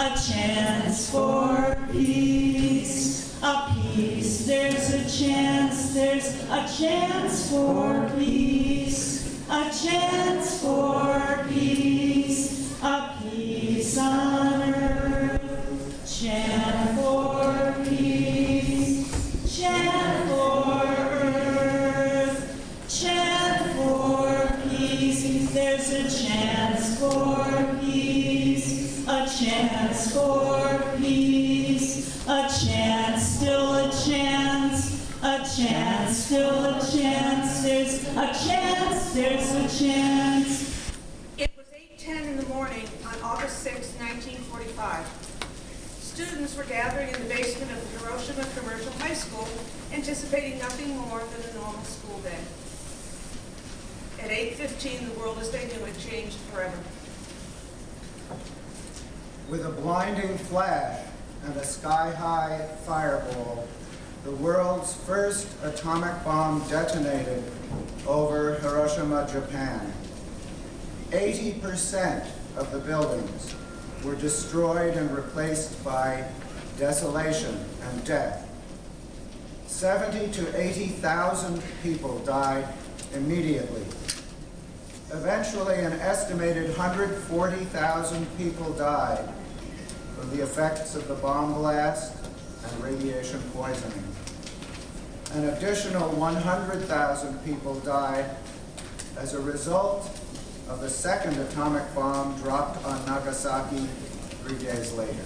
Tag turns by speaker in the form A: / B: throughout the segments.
A: a chance for peace, a peace. There's a chance for peace, a chance for peace, a peace on earth. Chant for peace, chant for earth, chant for peace. There's a chance for peace, a chance for peace, a chance, still a chance, a chance, still a chance. There's a chance, there's a chance.
B: It was 8:10 in the morning on August 6, 1945. Students were gathering in the basement of the Hiroshima Commercial High School, anticipating nothing more than a normal school day. At 8:15, the world as they knew it changed forever.
C: With a blinding flash and a sky-high fireball, the world's first atomic bomb detonated over Hiroshima, Japan. 80% of the buildings were destroyed and replaced by desolation and death. 70 to 80,000 people died immediately. Eventually, an estimated 140,000 people died from the effects of the bomb blast and radiation poisoning. An additional 100,000 people died as a result of the second atomic bomb dropped on Nagasaki 3 days later.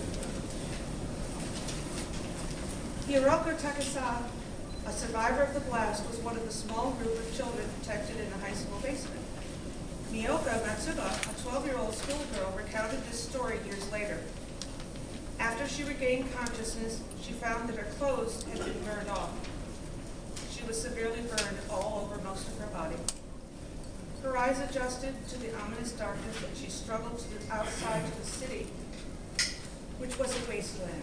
B: Hiroko Takasa, a survivor of the blast, was one of the small group of children protected in the high school basement. Miyoka Matsuba, a 12-year-old schoolgirl, recounted this story years later. After she regained consciousness, she found that her clothes had been burned off. She was severely burned all over most of her body. Her eyes adjusted to the ominous darkness, and she struggled to the outside to the city, which was a wasteland.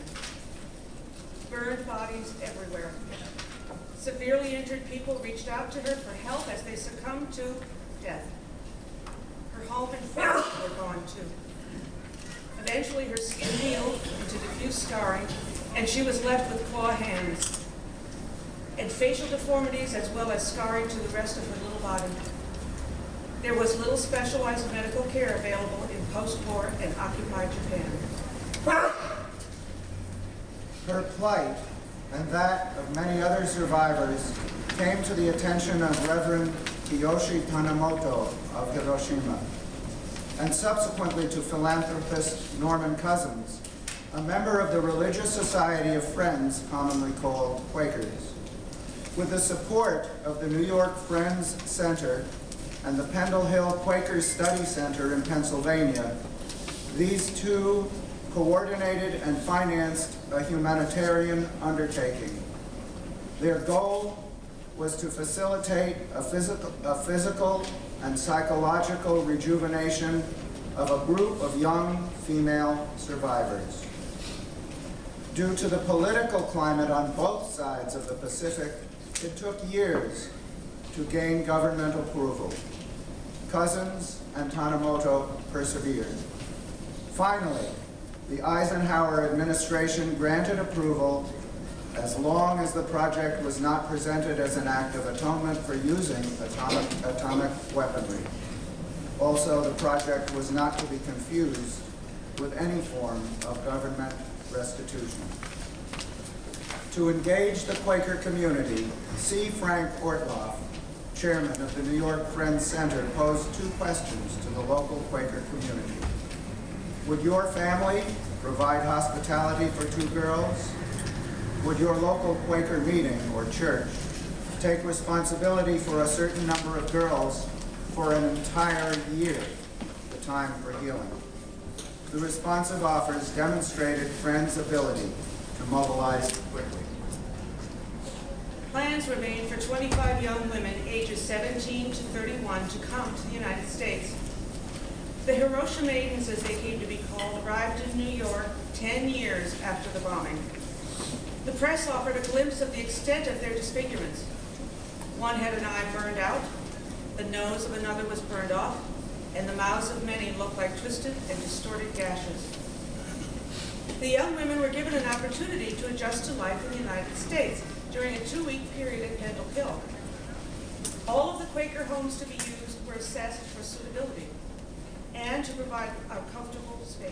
B: Burned bodies everywhere. Severely injured people reached out to her for help as they succumbed to death. Her home and friends were gone too. Eventually, her skin healed into diffuse scarring, and she was left with claw hands and facial deformities, as well as scarring to the rest of her little body. There was little specialized medical care available in post-war and occupied Japan.
C: Her plight and that of many other survivors came to the attention of Reverend Kiyoshi Tanemoto of Hiroshima, and subsequently to philanthropist Norman Cousins, a member of the Religious Society of Friends, commonly called Quakers. With the support of the New York Friends Center and the Pendle Hill Quaker Study Center in Pennsylvania, these two coordinated and financed a humanitarian undertaking. Their goal was to facilitate a physical and psychological rejuvenation of a group of young female survivors. Due to the political climate on both sides of the Pacific, it took years to gain government approval. Cousins and Tanemoto persevered. Finally, the Eisenhower administration granted approval as long as the project was not presented as an act of atonement for using atomic weaponry. Also, the project was not to be confused with any form of government restitution. To engage the Quaker community, C. Frank Ortloff, chairman of the New York Friends Center, posed two questions to the local Quaker community. Would your family provide hospitality for two girls? Would your local Quaker meeting or church take responsibility for a certain number of girls for an entire year, the time for healing? The responsive offers demonstrated Friends' ability to mobilize quickly.
B: Plans were made for 25 young women ages 17 to 31 to come to the United States. The Hiroshima Maidens, as they came to be called, arrived in New York 10 years after the bombing. The press offered a glimpse of the extent of their disfigurements. One had an eye burned out, the nose of another was burned off, and the mouths of many looked like twisted and distorted gashes. The young women were given an opportunity to adjust to life in the United States during a 2-week period at Kendall Hill. All of the Quaker homes to be used were assessed for suitability and to provide a comfortable space.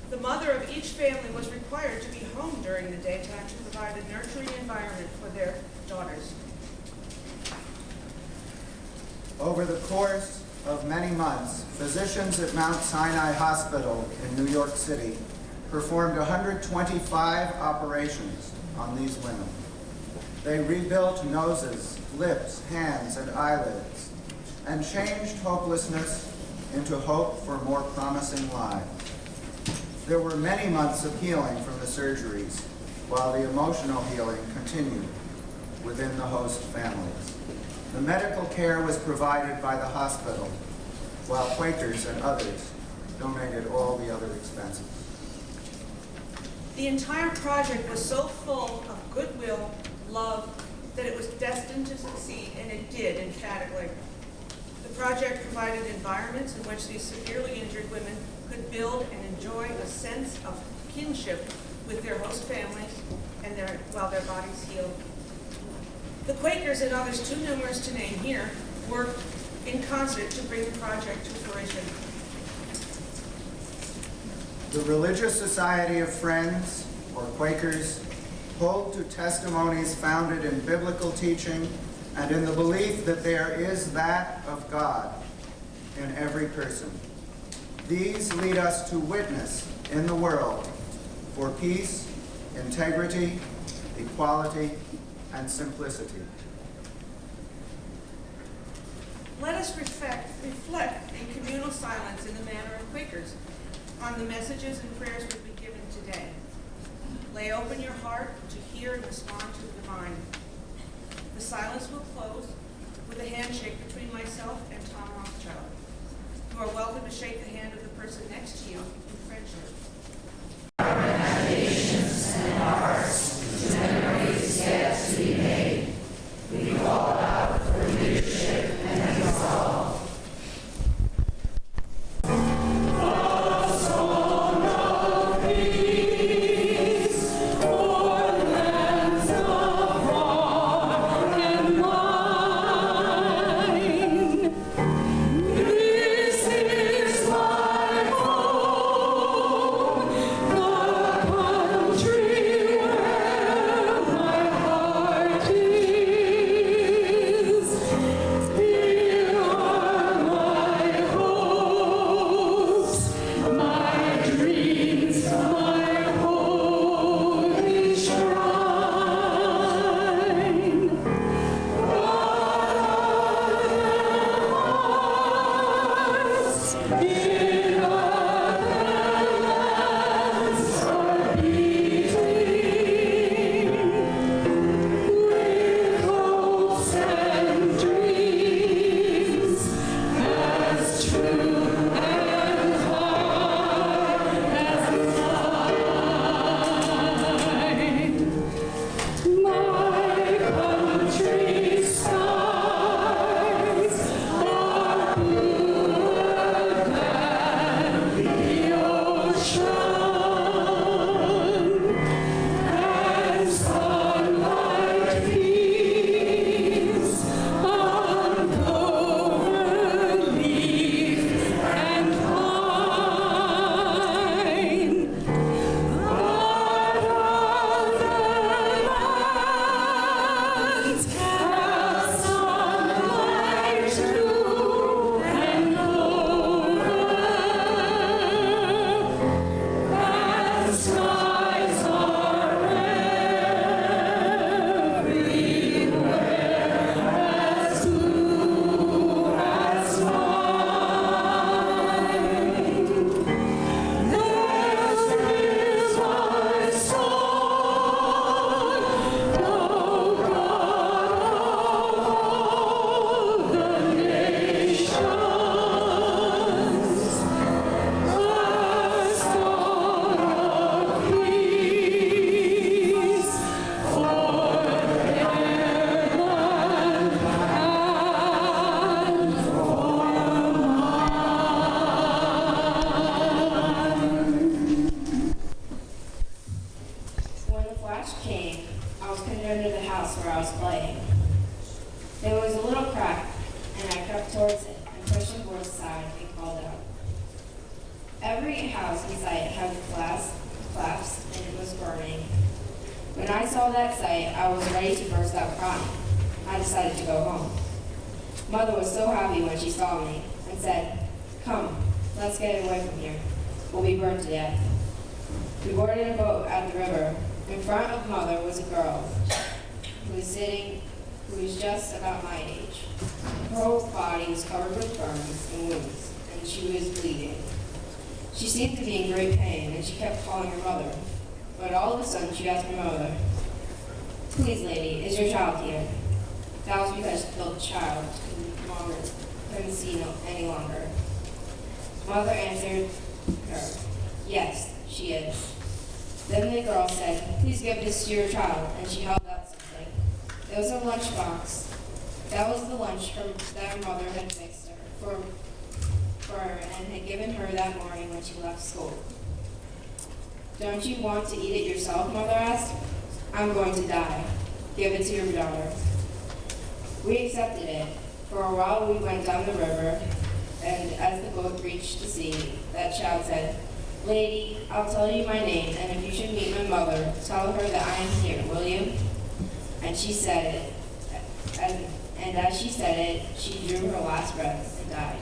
B: The mother of each family was required to be home during the daytime to provide a nurturing environment for their daughters.
C: Over the course of many months, physicians at Mount Sinai Hospital in New York City performed 125 operations on these women. They rebuilt noses, lips, hands, and eyelids, and changed hopelessness into hope for more promising lives. There were many months of healing from the surgeries, while the emotional healing continued within the host families. The medical care was provided by the hospital, while Quakers and others donated all the other expenses.
B: The entire project was so full of goodwill, love, that it was destined to succeed, and it did emphatically. The project provided environments in which these severely injured women could build and enjoy a sense of kinship with their host families and while their bodies healed. The Quakers and others too numerous to name here worked in concert to bring the project to fruition.
C: The Religious Society of Friends, or Quakers, hold to testimonies founded in biblical teaching and in the belief that there is that of God in every person. These lead us to witness in the world for peace, integrity, equality, and simplicity.
B: Let us reflect in communal silence in the manner of Quakers on the messages and prayers we've been given today. Lay open your heart to hear and respond to the divine. The silence will close with a handshake between myself and Tom Rothschild. You are welcome to shake the hand of the person next to you in friendship.
A: Nations and hearts, to memories yet to be made. We call out for leadership and resolve.
D: This is my hope. towards it and pushed the boards aside and called out. Every house in sight had collapsed and it was burning. When I saw that sight, I was ready to burst out crying. I decided to go home. Mother was so happy when she saw me and said, "Come, let's get away from here. We'll be burned to death." We boarded a boat at the river. In front of Mother was a girl who was just about my age. Her whole body was covered with burns and wounds, and she was bleeding. She seemed to be in great pain, and she kept calling her mother. But all of a sudden, she asked her mother, "Please, lady, is your child here?" That was because the child couldn't see any longer. Mother answered her, "Yes, she is." Then the girl said, "Please give this to your child," and she held out something. It was a lunchbox. That was the lunch that her mother had fixed her for her and had given her that morning when she left school. "Don't you want to eat it yourself?" Mother asked. "I'm going to die. Give it to your daughter." We accepted it. For a while we went down the river, and as the boat reached the sea, that child said, "Lady, I'll tell you my name, and if you should meet my mother, tell her that I am here, will you?" And she said it. And as she said it, she drew her last breath and died.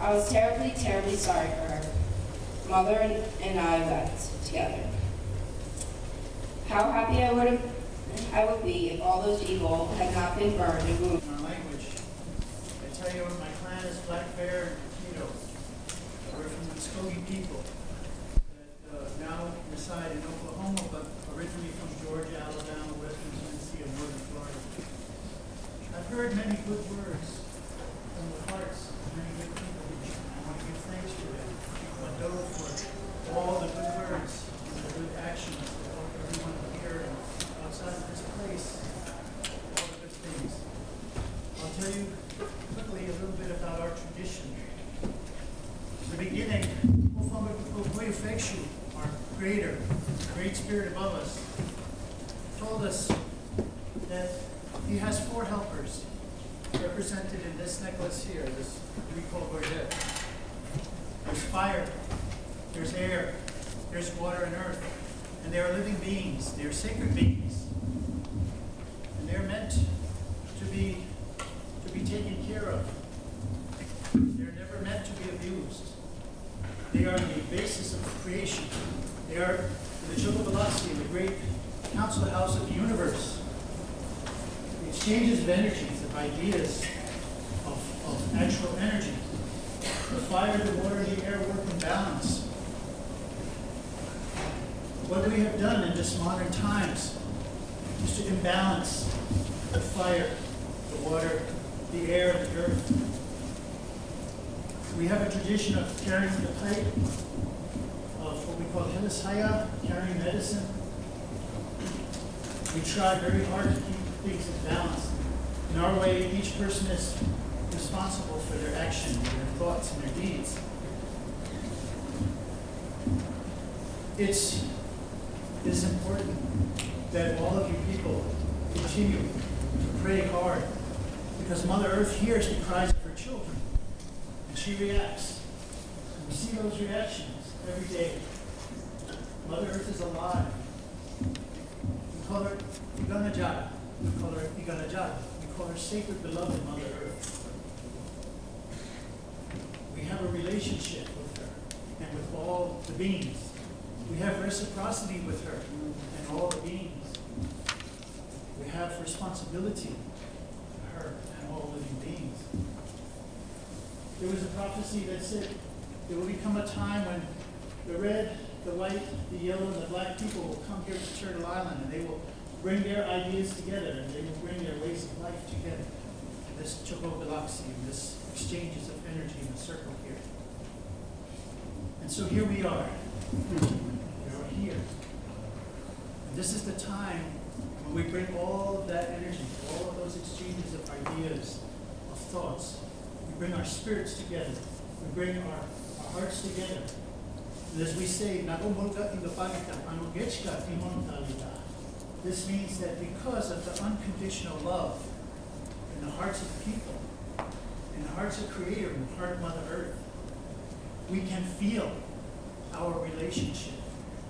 D: I was terribly, terribly sorry for her. Mother and I wept together. How happy I would be if all those people had not been burned and wounded.
E: Our language. I tell you, my clan is Black Bear and Tito. We're from the Muskogee people that now reside in Oklahoma, but originally from Georgia, Alabama, Western Tennessee, and Northern Florida. I've heard many good words from the hearts of many good people. I want to give thanks to them. For all the good words and the good actions that help everyone here and outside of this place. All the good things. I'll tell you quickly a little bit about our tradition. In the beginning, Non-Proliferation, our Creator, the Great Spirit above us, told us that He has 4 helpers represented in this necklace here, this we call gorget. There's fire, there's air, there's water and earth, and they are living beings. They are sacred beings, and they are meant to be taken care of. They're never meant to be abused. They are the basis of creation. They are the Chocobalasi, the great council house of the universe. The exchanges of energies, of ideas, of actual energy. The fire, the water, the air work in balance. What we have done in this modern times is to imbalance the fire, the water, the air, the earth. We have a tradition of carrying the pipe, of what we call Helisaya, carrying medicine. We try very hard to keep things in balance. In our way, each person is responsible for their action, their thoughts, and their deeds. It is important that all of you people continue to pray hard, because Mother Earth hears the cries of her children, and she reacts. And we see those reactions every day. Mother Earth is alive. We call her Iganajad. We call her Iganajad. We call her sacred, beloved Mother Earth. We have a relationship with her and with all the beings. We have reciprocity with her and all the beings. We have responsibility to her and all living beings. There was a prophecy that said there will become a time when the red, the white, the yellow, and the black people will come here to Turtle Island, and they will bring their ideas together, and they will bring their ways of life together. This Choco-Galaxy, this exchanges of energy in a circle here. And so here we are. We are here. And this is the time when we bring all of that energy, all of those exchanges of ideas, of thoughts. We bring our spirits together. We bring our hearts together. And as we say, this means that because of the unconditional love in the hearts of the people, in the hearts of Creator and the heart of Mother Earth, we can feel our relationship.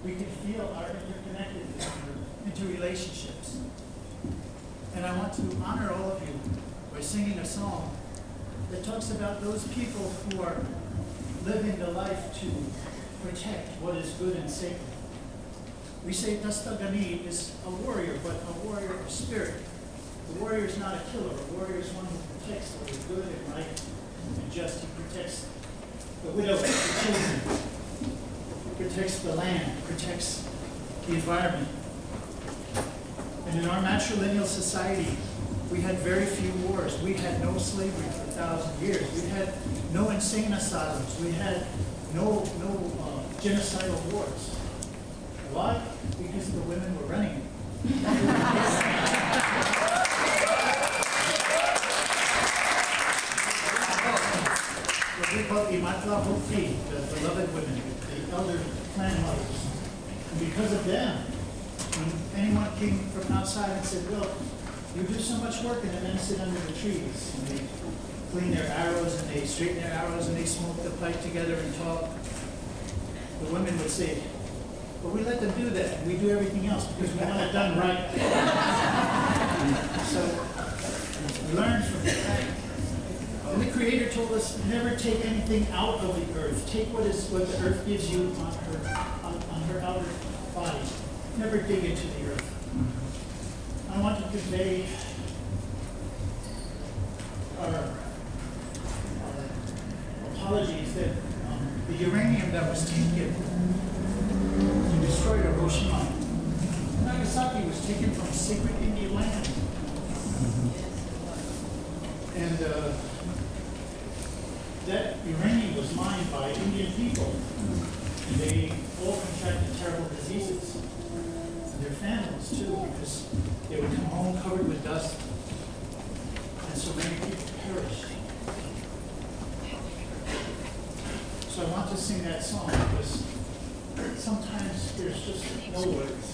E: We can feel our interconnectedness, our interrelationships. And I want to honor all of you by singing a song that talks about those people who are living the life to protect what is good and sacred. We say Dastagani is a warrior, but a warrior of spirit. The warrior is not a killer. A warrior is one who protects what is good and right and just. He protects the widow, the children, protects the land, protects the environment. And in our matrilineal society, we had very few wars. We had no slavery for 1,000 years. We had no insane asylums. We had no genocidal wars. Why? Because the women were running it. We call Imatla Hukti, the beloved women, the elder clan mothers. And because of them, when anyone came from outside and said, "Look, you do so much work," and the men sit under the trees, and they clean their arrows, and they straighten their arrows, and they smoke the pipe together and talk, the women would say, "But we let them do that, and we do everything else because we want it done right." So we learned from that. And the Creator told us, never take anything out of the earth. Take what the earth gives you on her outer body. Never dig into the earth. I want to convey our apologies that the uranium that was taken to destroy Hiroshima, Nagasaki was taken from sacred Indian land. And that uranium was mined by Indian people. And they all contracted terrible diseases. And their families too, because they would come home covered with dust. And so many people perished. So I want to sing that song because sometimes there's just no words.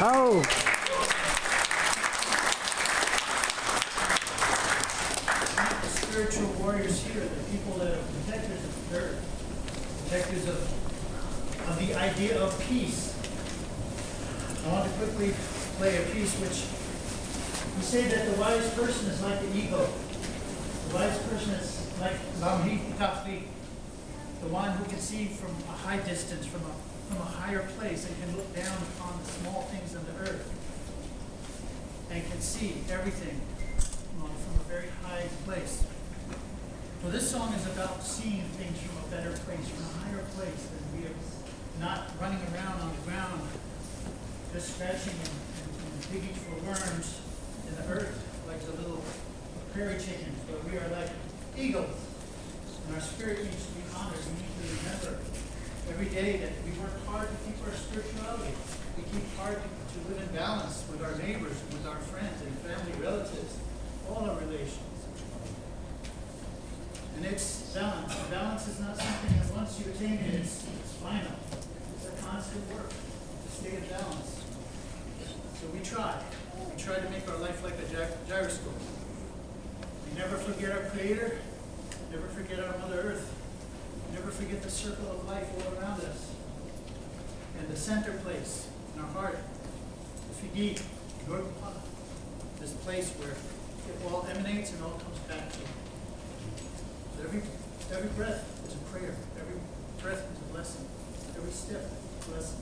F: Oh.
E: The spiritual warriors here, the people that are protectors of the earth, protectors of the idea of peace. I want to quickly play a piece which we say that the wise person is like the eagle. The wise person is like Lamhi Kafri, the one who can see from a high distance, from a higher place, and can look down upon the small things on the earth and can see everything from a very high place. So this song is about seeing things from a better place, from a higher place, than we are not running around on the ground, just scratching and digging for worms in the earth like the little prairie chickens, but we are like eagles. And our spirit needs to be honored. We need to remember every day that we work hard to keep our spirituality. We keep hard to live in balance with our neighbors, with our friends and family, relatives, all our relations. And it's balance. And balance is not something that once you attain it, it's final. It's a constant work to stay in balance. So we try. We try to make our life like a gyroscope. We never forget our Creator, never forget our Mother Earth, never forget the circle of life all around us. And the center place in our heart, the Figi, this place where it all emanates and all comes back to you. So every breath is a prayer. Every breath is a blessing. Every step is a blessing.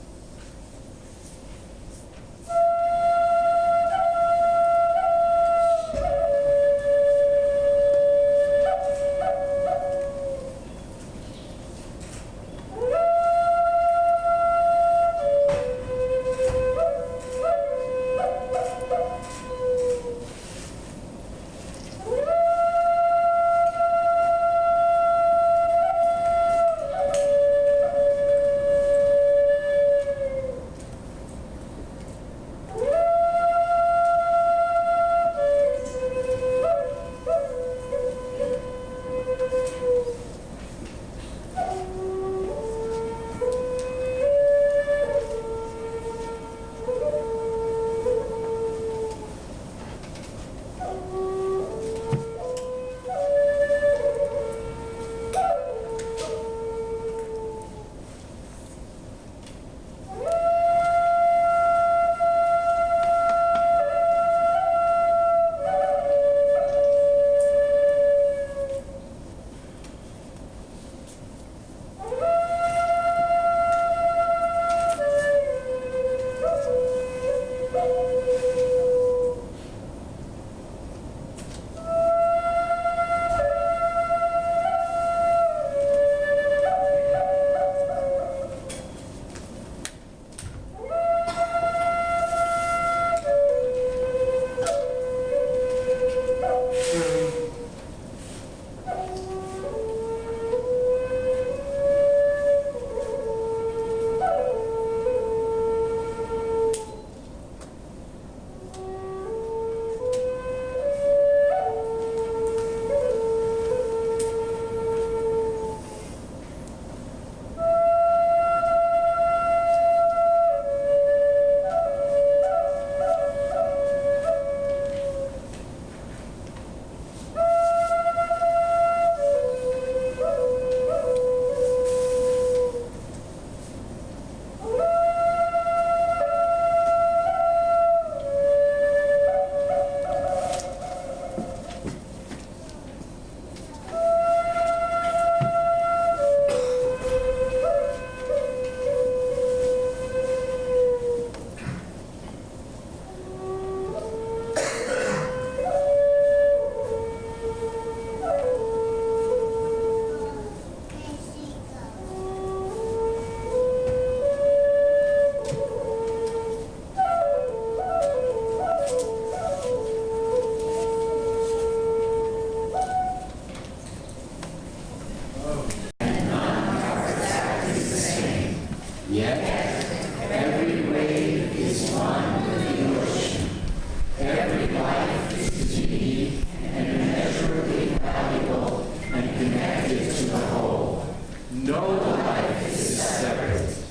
A: No life is separate.